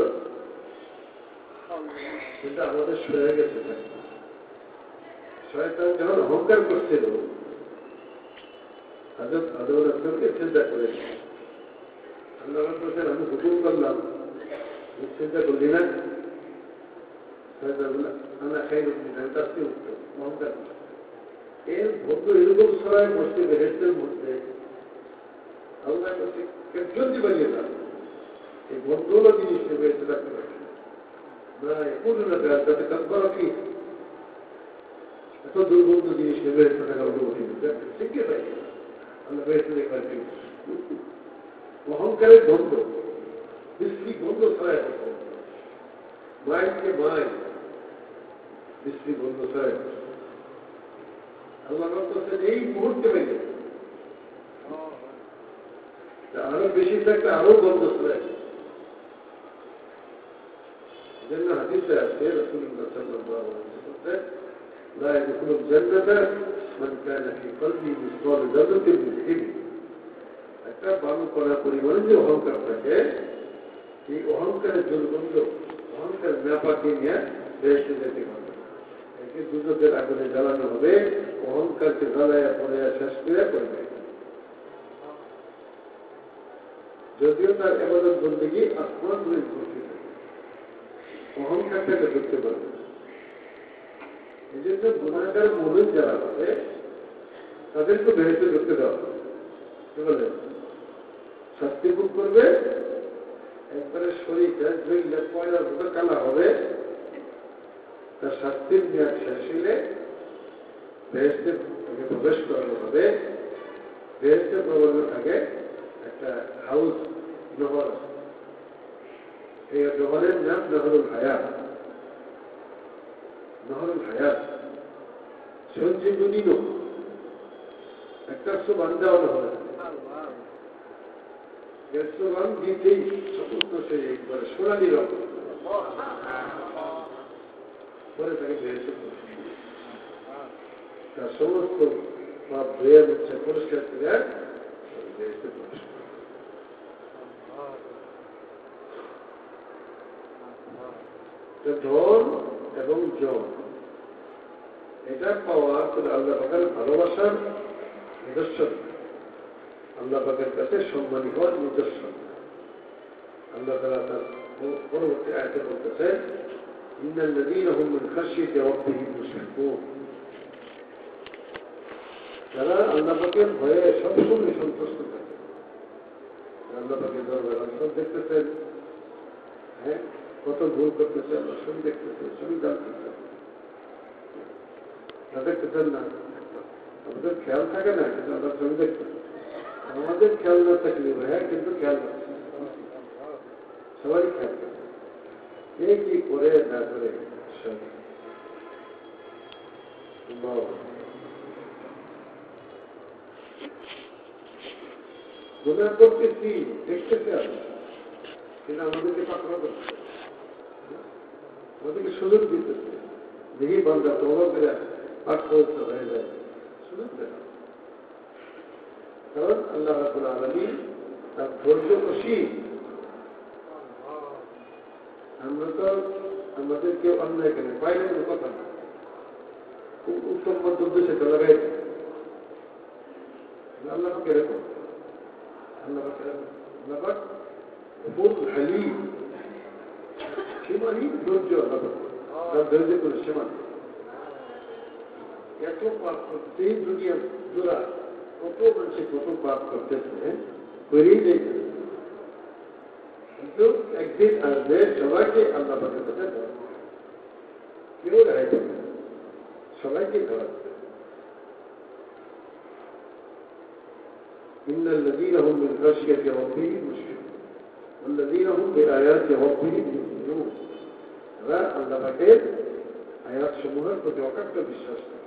কিন্তু আমাদের সয়া গেছে। শয়তান যখন অহংকার করছিল, হযরত আদম আলাইহিসসালামকে চিন্তা করে আল্লাহ বলছেন আমি হুকুম করলাম, চিন্তা করলি না? আমরা খাইরুম মিনহু, তার চেয়ে উত্তম, অহংকার। এর বন্ধু এরকম ছড়ায় বসছে বেহেশতের মধ্যে, আল্লাহ বলছে জলদি বানিয়ে দাও, এই বন্ধুগুলো জিনিস বেহেশতে রাখতে পারে না, কোনো না দেয় তাতে কাজ করা কি এত দুর্গন্ধ জিনিস বেহেশতে থাকা অনুমতি শিখে পাই আমরা বেহেশতে দেখবার কি অহংকারের গন্ধ, বিশ্রী গন্ধ ছড়ায় পড়ছে, মাইলকে মাইল বিশ্রী গন্ধ ছড়ায় পড়ছে। আল্লাহ বলতেছেন এই মুহূর্তে বেঁধে আরো বেশি থাকলে আরো গন্ধ ছড়ায়। যেন হাদিসে আছে রাসূলুল্লাহ সাল্লাল্লাহু আলাইহি ওয়াসাল্লাম লা ইয়াদখুলুল জান্নাতা মান কানা ফি কলবিহি মিসকালু যাররাতিন মিন কিবর, একটা বালু কণা পরিমাণে যে অহংকার থাকে, এই অহংকারের দুর্গন্ধ, অহংকার নাপাকি নিয়ে বেহেশতে যেতে হবে। একে দুজকের আগুনে জ্বালানো হবে, অহংকারকে জ্বালাইয়া পড়ে শেষ করে করবে। যদিও তার ইবাদত বন্দেগী আসমান ধরে ঘুরতে থাকে, অহংকারটাকে ধরতে পারবে। এই জন্য গুনাহগার মুমিন যারা আছে তাদেরকে বেহেশতে ঢুকতে দেওয়া হবে। কি বলে? শাস্তি ভোগ করবে, একবারে শরীরটা ধরলে পয়লার মতো কালা হবে, তার শাস্তির মেয়াদ শেষ হলে বেহেশতে প্রবেশ করানো হবে। বেহেশতে প্রবেশের আগে একটা হাউস, নহর, এই নহরের নাম নহরুল হায়াত। নহরুল হায়াত সঞ্জীবনী নহ, একটা সুবান দেওয়ানো হবে, সুবান দিতেই সমস্ত সে একবারে সোনালি রঙ পরে তাকে বেহেশতে তার সমস্ত পাপ ধুয়ে দিচ্ছে, পরিষ্কার করে বেহেশতে প্রবেশ করে। ধন এবং জন এটা পাওয়া শুধু আল্লাহ পাকের ভালোবাসার নিদর্শন, আল্লাহ পাকের কাছে সম্মানী হওয়ার নিদর্শন। আল্লাহ তাআলা তার পরবর্তী আয়াতে বলতেছেন ইন্নাল্লাযীনা হুম মিন খাশিয়াতি রাব্বিহিম মুশফিকুন, যারা আল্লাহ পাকের ভয়ে সবসময় সন্তুষ্ট থাকে। আল্লাহ পাকের দরবারে সব দেখতেছেন, হ্যাঁ কত ভুল করতেছে আল্লাহ সবই দেখতেছে, সবই জানতেছেন, না দেখতেছেন না? আমাদের খেয়াল থাকে না, কিন্তু আল্লাহ সবই দেখতেছে। আমাদের খেয়াল না থাকলে ভাইয়া কিন্তু খেয়াল রাখছে, সবাই খেয়াল করে, কে কি করে না করে সব। গুনাহ করতেছি দেখতেছে আল্লাহ, কিন্তু আমাদেরকে পাকড়া করছে, আমাদেরকে সুযোগ দিতেছে। দেখি বান্দা তওবা করে পাক পবিত্র হয়ে যায়, সুযোগ দেয়। কারণ আল্লাহ রাব্বুল আলামিন তার ধৈর্য অসীম। আমরা তো আমাদের কেউ অন্যায় করে পাইলে কোনো কথা না, উত্তর মধ্য দেশে তো লাগাইছে আল্লাহ কিরকম আল্লাহ খুব হালিম সীমাহীন ধৈর্য আল্লাহ তার ধৈর্য করে সীমা এত পাপ করতে দুনিয়া জোড়া কত মানুষে কত পাপ করতেছে করেই যাইতে কিন্তু একদিন আসবে সবাইকে আল্লাহ পাকের কাছে দেওয়া কেউ রেহাই পাবে সবাইকে দেওয়া إن الذين هم من خشية ربهم مشفقون والذين هم بآيات ربهم يؤمنون هذا আল্লাহ পাকের আয়াত সমূহের প্রতি অকাট্য বিশ্বাস করে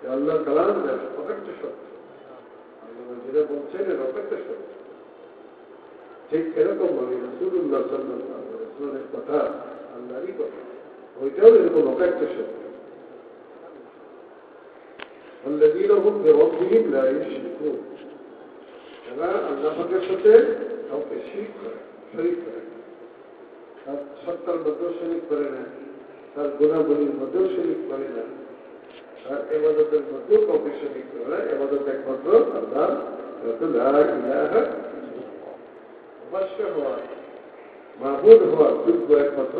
যে আল্লাহ কালাম অকাট্য সত্য আল্লাহ যেটা বলছেন এর অকাট্য সত্য ঠিক এরকম ভাবে রাসূলুল্লাহ সাল্লাল্লাহু আলাইহি ওয়াসাল্লামের কথা আল্লাহরই কথা ওইটাও এরকম অকাট্য সত্য والذين هم بربهم لا يشركون এরা আল্লাহ পাকের সাথে কাউকে শরীক করে তার সত্তার মধ্যেও শরীক করে না তার গুণাবলীর মধ্যেও শরীক করে না তার ইবাদতের মধ্যেও কাউকে শরীক করে না ইবাদত একমাত্র আল্লাহ অবশ্য হওয়া মাহবুদ হওয়া যোগ্য একমাত্র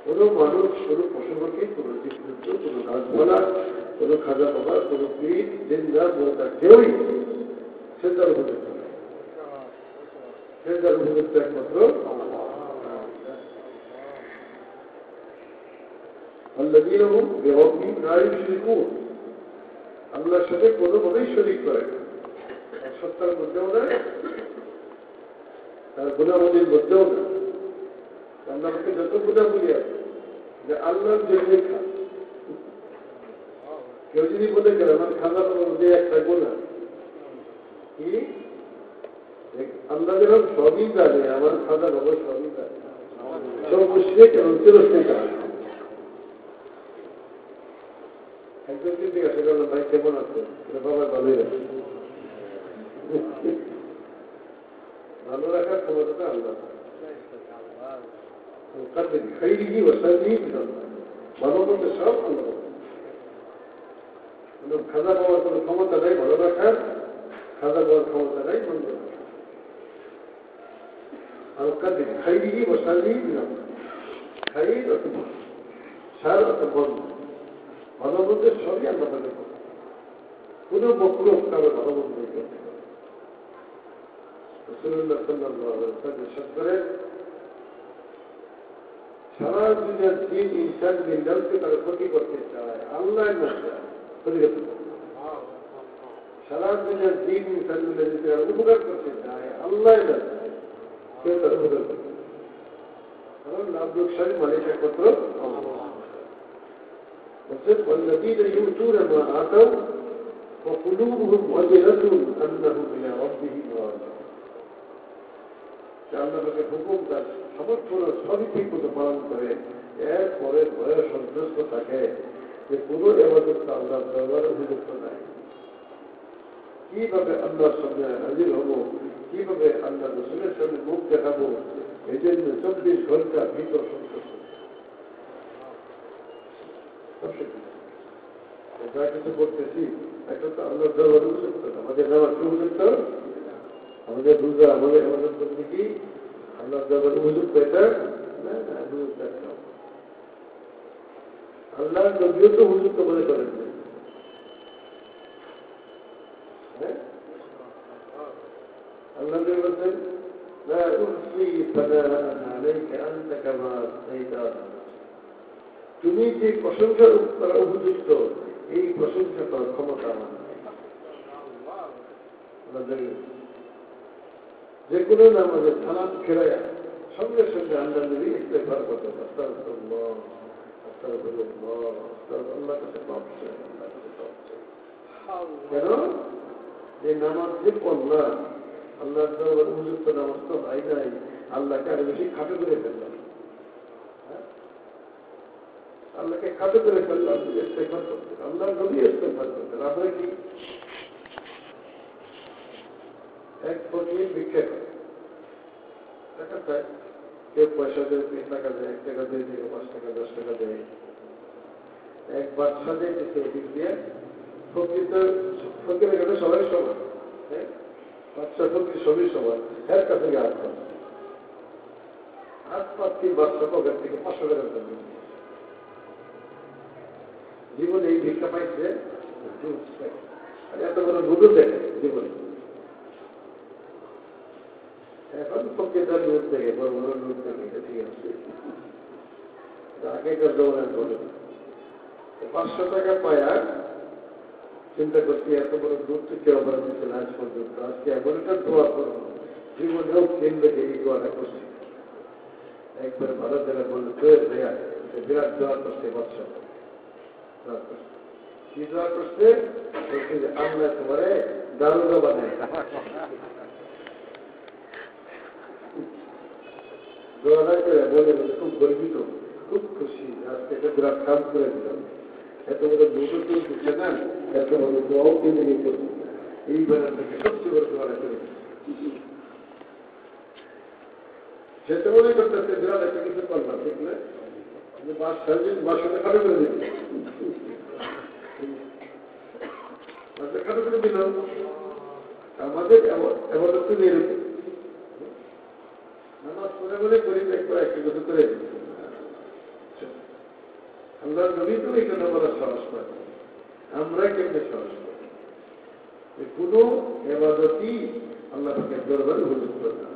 কোন মানুষ কোন পশুপাখি কোন জীবজন্তু কোন গাছপালা কোন খাজা বাবা কোন পীর জিন্দা মোটা কেউই সেটার উপযুক্ত নয় সেটার উপযুক্ত একমাত্র الذين هم بربهم لا يشركون আল্লাহর সাথে কোনোভাবেই শরীক করে না তার সত্তার মধ্যেও না তার গুণাবলীর মধ্যেও না আল্লাহকে যত গুণাবলী আছে যে আল্লাহর যে লেখা কেউ যদি বলে গেল আমার খাজার মধ্যে একটা গুণা কি আল্লাহ যেন সবই জানে আমার খাজা বাবা সবই জানে সব মুশরিক এবং চিরস্থায়ী কারণ একজনকে জিজ্ঞাসা করলাম ভাই কেমন আছে বাবা ভালোই আছে ভালো রাখার ক্ষমতাটা আল্লাহ خيره وشره من الله ভালো মন্দ সব আল্লাহ খাজা পাওয়ার কোনো ক্ষমতা নেই ভালো রাখার খাজা পাওয়ার ক্ষমতা নেই মন্দ রাখার القدر خيره وشره من الله خير অথবা সার অথবা বন্ধ ভালো মন্দের সবই আল্লাহ পাকে কোনো বক্রম কারো ভালো মন্দ করতে পারে রাসূলুল্লাহ সাল্লাল্লাহু আলাইহি ওয়াসাল্লাম ইরশাদ করেন সারা দুনিয়ার দিন ইনসান মিল্লাতকে তারা ক্ষতি করতে চায় আল্লাহ না চায় ক্ষতি করতে চায় সারা দুনিয়ার দিন ইনসান মিল্লাতকে তারা উপকার করতে চায় আল্লাহ না চায় কেউ তার উপকার করতে চায় কারণ লাভ লোকসানের মালিক একমাত্র والذين يؤتون ما آتوا وقلوبهم وجلة أنهم إلى ربهم راجعون আল্লাহ পাকের হুকুম তার সমর্থন সবই ঠিক মতো পালন করে এরপরে ভয়ে সন্তুষ্ট থাকে যে কোনো ইবাদত আল্লাহর দরবারে উপযুক্ত নাই কিভাবে আল্লাহর সামনে হাজির হব কিভাবে আল্লাহ রাসূলের সামনে মুখ দেখাবো এই জন্য 24 ঘন্টা ভিতর সন্তুষ্ট যা কিছু করতেছি একটা তো আল্লাহর দরবারে উপযুক্ত না আমাদের নামাজ উপযুক্ত আমাদের রোজা আমাদের ইবাদত করতে কি আল্লাহর দরবারে উপযুক্ত এটা না না উপযুক্ত একটা আল্লাহ নবীও তো উপযুক্ত মনে করেন আল্লাহ নবী বলেন লা উহসি ফাদাআন আলাইকা আনতা কামা আসাইতা তুমি যে প্রশংসা করা উপযুক্ত এই প্রশংসা করার ক্ষমতা আমার যে কোনো নামাজে সালাম ফেরাইয়া সঙ্গে সঙ্গে আল্লাহ নবী ইস্তেগফার করতেন আস্তাগফিরুল্লাহ আস্তাগফিরুল্লাহ আল্লাহর কাছে মাফ চাই আল্লাহর কাছে মাফ চাই কেন যে নামাজ যে পড়লাম আল্লাহর দরবারে উপযুক্ত নামাজ তো হয় নাই আল্লাহকে আরো বেশি খাটো করে ফেললাম আল্লাহকে খাটো করে ফেললাম ইস্তেগফার করতেন আল্লাহ নবী ইস্তেগফার করতেন আমরা কি এক ফকির ভিক্ষা করে টাকা চায় কেউ পয়সা দেয় 3 টাকা দেয় 1 টাকা দেয় 5 টাকা 10 টাকা দেয় এক বাচ্চা দিয়েছে এদিক দিয়ে প্রকৃত ফকিরের কাছে সবাই সমান, হ্যাঁ, বাচ্চা ফকির সবই সমান, এর কাছে হাত পাচ্ছে, হাত পাচ্ছি বাচ্চা পকেট থেকে 500 টাকার জন্য জীবনে এই ভিক্ষা পাইছে, এত বড় দুটো দেখে জীবনে। এখন ফকিরদার নোট দেখে, বড় বড় নোট দেখে, ঠিক আছে, আগেকার জমানায় বলে 500 টাকা পায়া চিন্তা করছি এত বড় দূর থেকে অপরাধ দিচ্ছেন আজ পর্যন্ত, আজকে এমন একটা দোয়া করবো জীবনেও কিনবে এই দোয়াটা করছি। একবার ভালো জায়গা বললো ভাইয়া বিরাট দোয়া করছে বাচ্চা, কি দোয়া করছে, বলছে যে আল্লাহ তোমারে দারুগা বানায়। দোয়াটা করে বলে খুব গর্বিত, খুব খুশি, আজকে একটা বিরাট কাজ করে দিলাম, এত বড় দুটো কেউ দিচ্ছে না, এত বড় দোয়াও কিনে নিয়ে করছে, এই বেলার থেকে সবচেয়ে বড় দোয়াটা করে সে তো মনে করতেছে বিরাট একটা কিছু করলাম, ঠিক না, বাসাতে খাটো করে দিল, খাটো করে দিল। আমাদের এমন তুমি এরকম নামাজ পড়ে বলে করি একবার একটা কিছু করে দিল, আল্লাহ নবী তো এখানে বলা সহজ পাই, আমরা কেমনে সহজ পাই, কোন এবাদতই আল্লাহ পাকের দরবারে হুজুর করে না।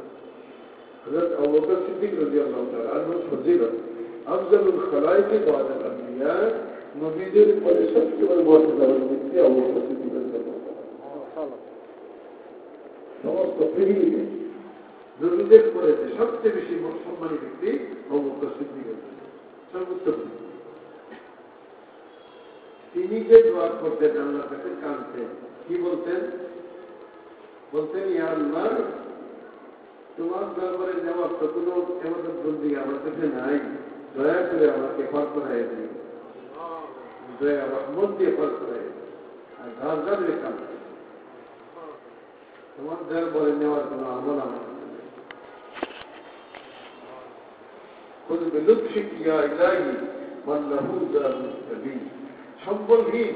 হযরত আবু বকর সিদ্দিক রাদিয়াল্লাহু তাআলা আনহুর ফজিলত আফজালুল খালায়েক বা'দাল আম্বিয়া, নবীদের পরে সবচেয়ে বড় মর্যাদার ব্যক্তি আবু বকর সিদ্দিক রাদিয়াল্লাহু তাআলা। সমস্ত পৃথিবীতে নবীদের পরে সবচেয়ে বেশি সম্মানী ব্যক্তি আবু বকর সিদ্দিক রাদিয়াল্লাহু তাআলা, সর্বোচ্চ। তিনি যে দোয়া করতেন আল্লাহ কাছে কাঁদতেন, কি বলতেন, বলতেন ইয়া আল্লাহ তোমার দরবারে নেওয়ার তো কোনো এমন বন্দী আমার কাছে নাই, দয়া করে আমাকে পার করাই দিই, দয়া রহমত দিয়ে পার করাই, আর ধার ধার রেখা তোমার দরবারে নেওয়ার কোনো আমল আমার খুদ বিলুৎফিক ইয়া ইলাহি মান লাহু যারুল সাবিল। সম্বলহীন,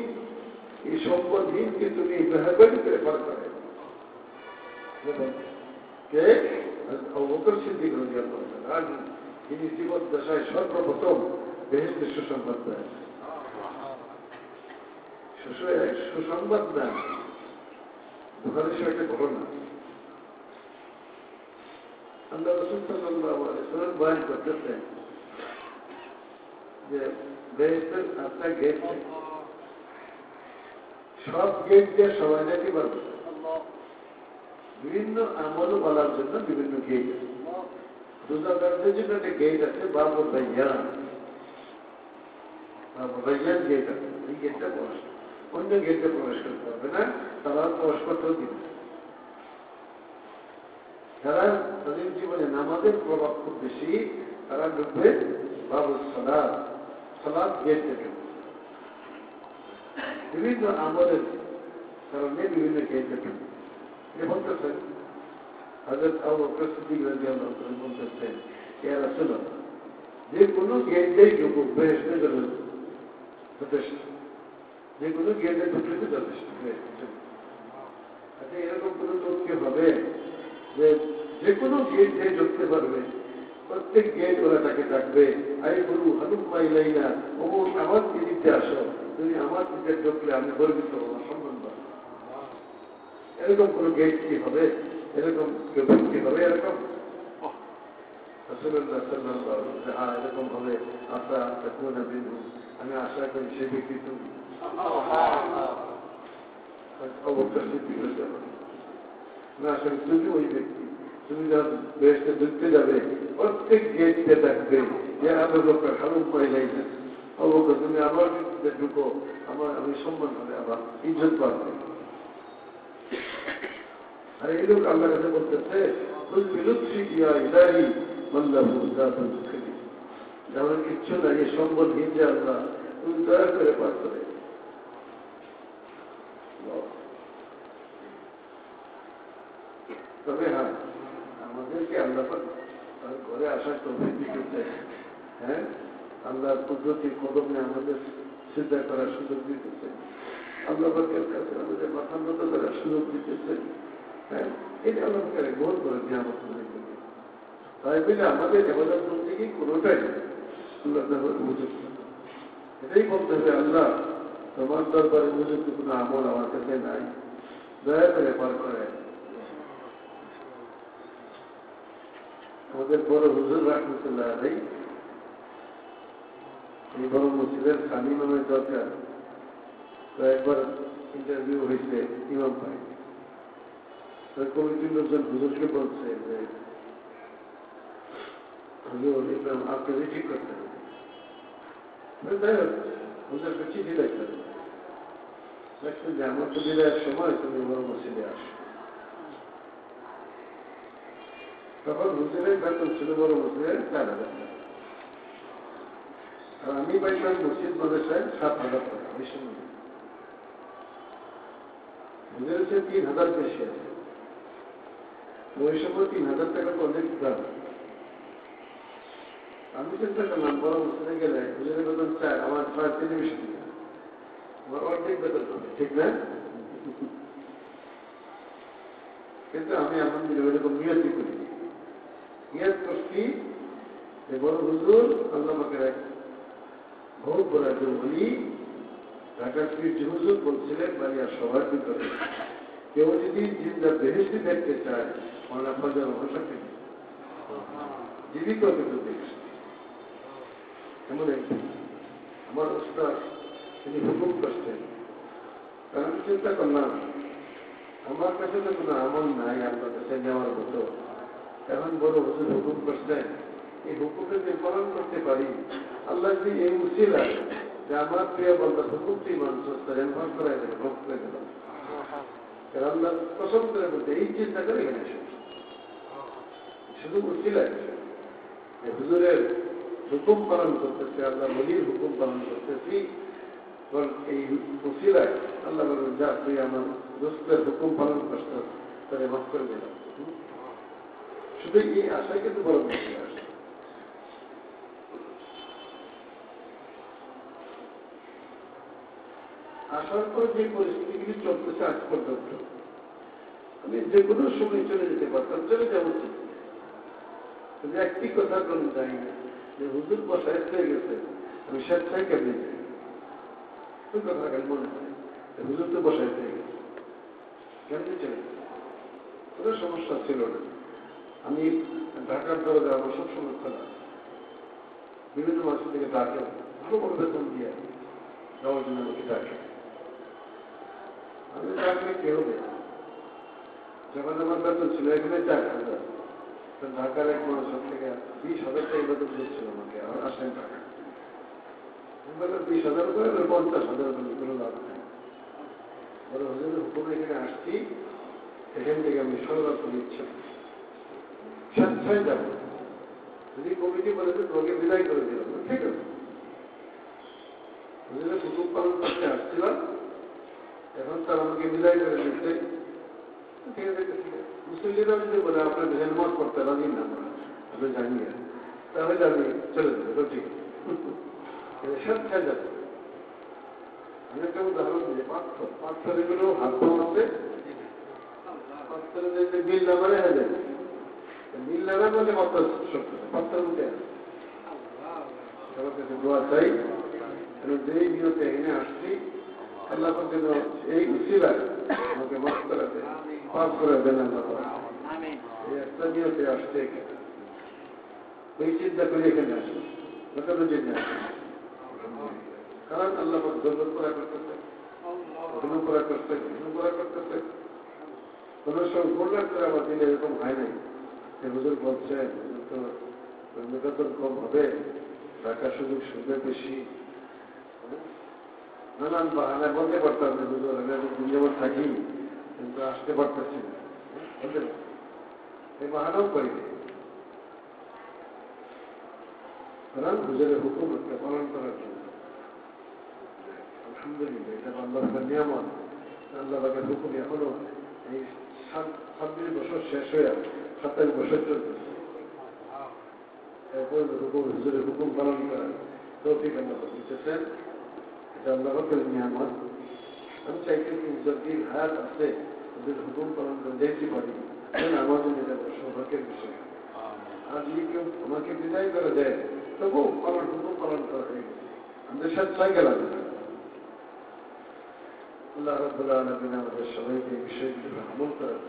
এই সম্বলহীনকে তুমি মেহরবানি করে পার করে। কে? আবু বকর সিদ্দিক রাদিয়াল্লাহু তাআলা, তিনি জীবন দশায় সর্বপ্রথম বেহেশতের সুসংবাদ দেন। সুসংবাদ দেন, বুখারী শরীফে ঘটনা, আল্লাহ রাসূল সাল্লাল্লাহু আলাইহি ওয়াসাল্লাম বয়ান করতেছেন যে বেহেশতের 7টা গেট, সব গেট দিয়ে সবাই নাকি পারবে, বিভিন্ন আমল বলার জন্য বিভিন্ন গেট আছে। রোজাদারদের জন্য একটা গেট আছে বাবুর ভাইয়ান, বাবুর ভাইয়ান গেট আছে, এই গেটটা প্রবেশ, অন্য গেটে প্রবেশ করতে হবে না, তারা প্রবেশপত্র দিবে। যারা তাদের জীবনে নামাজের প্রভাব খুব বেশি, তারা ঢুকবে বাবুর সালাত, সালাত গেট থেকে। বিভিন্ন আমলের কারণে বিভিন্ন গেটে ঢুকবে। এ বলতেছেন হযরত আবু বকর সিদ্দিক রাদিয়াল্লাহু তাআলা বলতেছেন, ইয়া রাসূলুল্লাহ যে কোনো গেট দিয়ে ঢুকুক বেহেশতে যাবে যথেষ্ট, যে কোনো গেটে ঢুকলে তো যথেষ্ট। আচ্ছা এরকম কোনো লোক কি হবে যে যে কোনো গেট দিয়ে ঢুকতে পারবে, প্রত্যেক গেট ওরা তাকে ডাকবে, আই গুরু হালুম্মা ইলাইনা, ওমর আমার দিকে আসো, তুমি আমার দিকে ঢুকলে আমি গর্বিত হবো, সম্মান পাবো। এরকম কোন গেট কি হবে, এরকম কেউ ব্যক্তি হবে, এরকম রাসূলুল্লাহ সাল্লাল্লাহু আলাইহি ওয়াসাল্লাম, হ্যাঁ এরকম হবে, আশা তাকুন বিনহু, আমি আশা করি সেই ব্যক্তি তুমি। না আসলে তুমি ওই ব্যক্তি, তুমি যখন বেহেশতে ঢুকতে যাবে প্রত্যেক গেটকে ডাকবে, যে আবু বকর হালুম্মা ইলাইনা, আবু বকর তুমি আমার ভিতরে ঢুকো, আমি সম্মান হবে, আমার ইজ্জত পাবে। আর এই লোক আল্লাহ কাছে বলতেছে যেমন কিচ্ছু না, এই সম্বলহীন যে আল্লাহ, তুমি দয়া করে পার করে। তবে হ্যাঁ আমাদেরকে আল্লাহ ঘরে আসার তৌফিক দিতে, হ্যাঁ আল্লাহর কুদরতি কদমে আমাদের চিন্তা করার সুযোগ দিতেছেন, আল্লাহ পাকের কাছে আমাদের মাথা নত করার সুযোগ দিতেছেন। হ্যাঁ, এটা আল্লাহ পাকের বহুত বড় নিয়ামত মনে করি। তাই বলে আমাদের হেফাজত করতে কি কোনোটাই আল্লাহ উপযুক্ত। এটাই বলতে হবে, আল্লাহ তোমার দরবারে উপযুক্ত কোনো আমল আমার কাছে নাই, দয়া করে পার করে। আমাদের বড় হুজুর রাহমাতুল্লাহ আলাইহি এই বড় মসজিদের কানি নামের দরকার কয়েকবার ইন্টারভিউ হয়েছে ইমাম ভাই। কমিটির লোকজন হুজুরকে বলছে যে হুজুর ইমাম আপনাকে ঠিক করতে হবে। যাই হোক হুজুরকে চিঠি লিখতে হবে, লিখছেন যে আমার তো বিদায়ের সময় তুমি বড় মসজিদে আসো। তখন হুজুরের বেতন ছিল বড় মসজিদের 4,000 টাকা, আর আমি পাইলাম মসজিদ মাদ্রাসায় 7,000 টাকা। হুজুর হচ্ছে 3,000 বেশি আছে। ওই সময় 3,000 টাকা তো অনেক দাম। আমি চিন্তা করলাম বড় মসজিদে গেলে হুজুরের বেতন চায়, আমার 3.5 বেশি দিবে, আমার অর্ধেক বেতন হবে, ঠিক না? কিন্তু আমি আলহামদুলিল্লাহ এরকম নিয়তই করি, নিয়ত করছি যে বড় হুজুর আল্লাহ পাকের এক বহুত বড় একজন বলি ঢাকার পীর হুজুর বলছিলেন বাড়িয়ার সবার ভিতরে কেউ যদি জিন্দা বেহেশতি দেখতে চায় মাওলানা ফজল ভাষাকে জীবিত কিন্তু বেহেশতি। এমন একদিন আমার উস্তাদ তিনি হুকুম করছেন, কারণ আমি চিন্তা করলাম আমার কাছে তো কোনো আমল নাই আপনার কাছে নেওয়ার মতো। এখন বড় হুজুর হুকুম করছেন, এই হুকুমে যে পালন করতে পারি, আল্লাহ যদি এই উসিলা যে আমার প্রিয় বন্ধা হুকুমটি মানুষ রেনফার করাই দেবে, ভোগ করে দিল। আল্লাহ পছন্দ করে বলতে এই চিন্তা করে এখানে শুধু উসিলা হুজুরের হুকুম পালন করতেছে, আল্লাহ নবীর হুকুম পালন করতেছি। এই উসিলায় আল্লাহ বলবেন যা তুই আমার দোস্তের হুকুম পালন করতে তাদের মাফ করে দিলাম। শুধু এই আশায় কিন্তু বড় মুশকিল আসে। আসার পর যে পরিস্থিতিগুলি চলতেছে আজ পর্যন্ত, আমি যে কোনো সময় চলে যেতে পারতাম, চলে যাওয়া উচিত। কিন্তু একটি কথা কোন যাই না যে হুজুর বসায় হয়ে গেছে, আমি স্বেচ্ছায় কেমনি যাই, ওই কথা কেন মনে হয় হুজুর তো বসায় হয়ে গেছে, কেমনি চলে গেছে, কোনো সমস্যা ছিল না। আমি ঢাকার দরজা আমার সবসময় খোলা, বিভিন্ন মাস থেকে ডাকে, ভালো বড় বেতন দিয়ে যাওয়ার জন্য আমাকে ডাকে। আমি ডাকলে কেউ দেয়, যখন আমার বেতন ছিল এখানে 4,000, ঢাকার এক মানুষের থেকে 20,000 টাকা বেতন দিচ্ছিল আমাকে, আর আসেন টাকা 20,000 করে 50,000 কোনো লাভ নেই। বড় হুজুরের হুকুমে এখানে আসছি, এখান থেকে আমি সর্বাত্মক ইচ্ছা স্বেচ্ছায় যাব। যদি কমিটি বলে যে তোমাকে বিদায় করে দিলাম, ঠিক আছে, হুজুরের হুকুম পালন করতে আসছিলাম, এখন তার আমাকে বিদায় করে দিচ্ছে, ঠিক আছে। মুসলিমরা যদি বলে আপনার হেলমট করতে রাজি না, আপনি জানিয়ে তাহলে আমি চলে যাবো, ঠিক আছে, স্বেচ্ছায় যাবো। আমি একটা উদাহরণ দিই, পাথর এগুলো হাত আছে, পাথরের যে বিল নামারে হয়ে যাবে, বিল নামার মধ্যে পাথর সত্য, পাথর উঠে আসে। আমার কাছে দোয়া চাই, যেই নিয়তে এনে আসছি আল্লাহ যেন এই উসিলায় আমাকে মাফ করে দেন, পাপ করে দেন। আল্লাহ এই একটা নিয়তে আসছে, ওই চিন্তা করে এখানে আসে, ওটারও চিন্তা আসে। কারণ আল্লাহ জগৎ করা করতেছে, ঘন করা করতে, ঘন করা করতেছে। কোন সব গোল্ডার করে আমার দিলে এরকম হয় নাই যে হুজুর বলছেন তো বেতন কম হবে, টাকার সুযোগ সুবিধা বেশি, নানান বাহানায় বলতে পারতাম যে হুজুর আমি দুনিয়াবার থাকি কিন্তু আসতে পারতেছি না, বলতে এই বাহানাও করি। কারণ হুজুরের হুকুম একটা পালন করার জন্য আলহামদুলিল্লাহ এটা আল্লাহর নিয়ামত। আল্লাহ পাকের হুকুম এখনো এই 26 বছর শেষ হয়ে 27 বছর চলতেছে। এরপর হুজুরের হুকুম পালন করার তৌফিক আল্লাহ দিতেছেন। এটা আল্লাহ রাব্বুল নিয়ামত। আমি চাইতেছি যদি হায়াত আছে ওদের হুকুম পালন করে যাইতে পারি, আমার জন্য এটা সৌভাগ্যের বিষয়। আর যদি কেউ আমাকে বিদায় করে দেয় তবু আমার হুকুম পালন করা হয়ে গেছে, আমাদের সাথে ছয় গেলাম। আল্লাহ রাব্বুল আলামিন আমাদের সবাইকে এই বিষয়গুলো আমল করার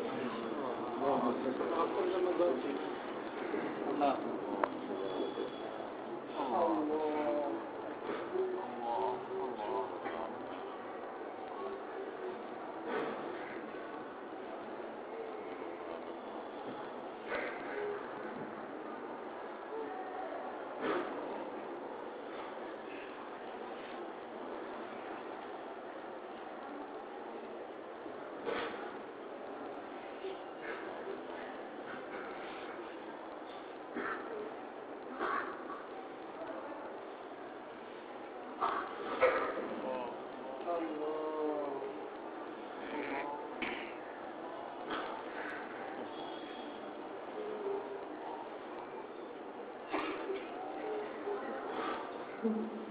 Mm-hmm.